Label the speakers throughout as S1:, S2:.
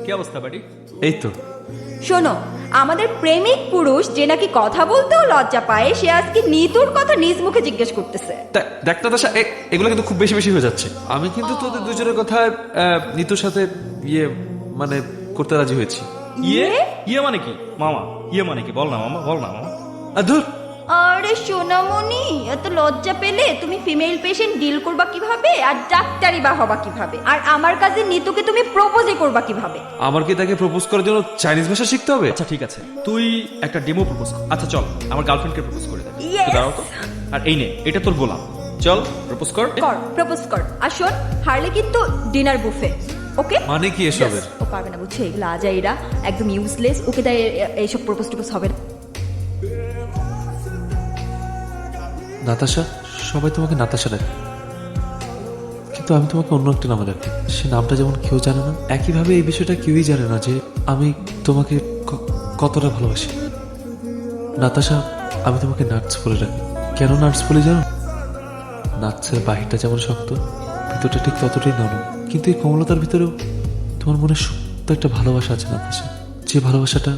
S1: কি অবস্থা বাড়ি?
S2: এই তো।
S3: শোনো, আমাদের প্রেমিক পুরুষ যে নাকি কথা বলতেও লজ্জা পায়, সে আজকে নিতুর কথা নিজ মুখে জিজ্ঞেস করতেছে।
S2: দেখ নাতাশা, এগুলো কিন্তু খুব বেশি বেশি হয়ে যাচ্ছে। আমি কিন্তু তোদের দুজনের কথায় নিতুর সাথে মানে করতে রাজি হয়েছি।
S1: ইয়ে মানে কি মামা? ইয়ে মানে কি? বল না মামা, বল না মামা।
S2: ধুর,
S3: আরে সোনামণি, এত লজ্জা পেলে তুমি ফিমেল পেশেন্ট ডিল করবা কিভাবে, আর ডাক্তারি বা হবা কিভাবে, আর আমার কাছে নিতুকে তুমি প্রপোজই করবা কিভাবে?
S2: আমার কি তাকে প্রপোজ করার জন্য চাইনিজ ভাষা শিখতে হবে?
S1: আচ্ছা ঠিক আছে, তুই একটা ডেমো প্রপোজ কর। আচ্ছা চল, আমার গার্লফ্রেন্ডকে প্রপোজ করে দে।
S3: Yes!
S1: তো দাঁড়াও তো। আর এই নে, এটা তোর গোলাম। চল প্রপোজ কর।
S3: প্রপোজ কর। আর শোন, হারলে কিন্তু ডিনার বুফে। ওকে?
S2: মানে কি এসবের?
S3: ও পারবে না, বুঝছে? এগুলো আজাইরা একদম ইউজলেস। ওকে তাই এইসব প্রপোজ টপোজ হবে না।
S2: নাতাশা, সবাই তোমাকে নাতাশা ডাকে, কিন্তু আমি তোমাকে অন্য একটা নামে ডাকি। সে নামটা যেমন কেউ জানে না, একইভাবে এই বিষয়টা কেউই জানে না যে আমি তোমাকে কতটা ভালোবাসি। নাতাশা, আমি তোমাকে নাটস বলে ডাকি। কেন নাটস বলে জানো? নাটসের বাহিরটা যেমন শক্ত, ভিতরটা ঠিক ততটাই নরম। কিন্তু এই কোমলতার ভিতরেও তোমার মনে সুপ্ত একটা ভালোবাসা আছে নাতাশা, যে ভালোবাসাটা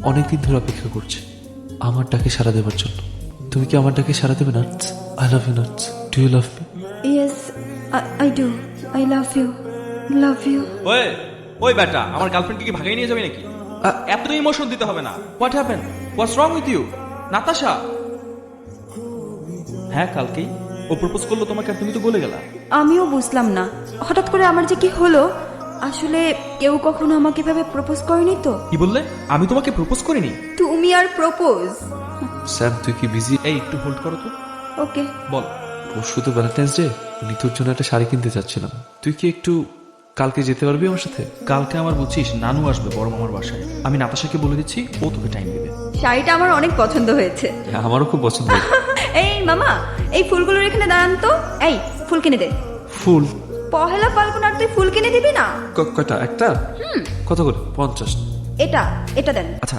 S2: অনেকদিন ধরে অপেক্ষা করছে আমার ডাকে সাড়া দেওয়ার জন্য। তুমি কি আমার ডাকে সাড়া দেবে Nuts? I love you Nuts. Do you love me?
S3: Yes, I do. I love you, love you.
S1: ওই বেটা, আমার গার্লফ্রেন্ডকে কি ভাগাই নিয়ে যাবে নাকি? এত ইমোশন দিতে হবে না। What happen? What's wrong with you Natasha? হ্যাঁ, কালকেই ও প্রপোজ করলো তোমাকে আর তুমি তো গলে গেলা।
S3: আমিও বুঝলাম না হঠাৎ করে আমার যে কি হলো। আসলে কেউ কখনো আমাকে এভাবে প্রপোজ করেনি তো।
S1: কি বললে? আমি তোমাকে প্রপোজ করিনি?
S3: তুমি আর প্রপোজ?
S2: স্যাম, তুই কি বিজি?
S1: এই একটু হোল্ড করো তো।
S3: ওকে।
S1: বল।
S2: পরশু তো ভ্যালেন্টাইন্স ডে, নিতুর জন্য একটা শাড়ি কিনতে চাচ্ছিলাম। তুই কি একটু কালকে যেতে পারবি আমার সাথে?
S1: কালকে আমার বুঝছিস নানু আসবে বড় মামার বাসায়। আমি নাতাশাকে বলে দিচ্ছি, ও তোকে টাইম দেবে।
S3: শাড়িটা আমার অনেক পছন্দ হয়েছে।
S2: হ্যাঁ, আমারও খুব পছন্দ।
S3: এই মামা, এই ফুলগুলোর এখানে দাঁড়ান তো। এই ফুল কিনে দে।
S2: ফুল?
S3: পহেলা ফাল্গুন আর তুই ফুল কিনে দিবি না?
S2: কয়টা? একটা? কত করে? 50।
S3: এটা এটা দেন।
S1: আচ্ছা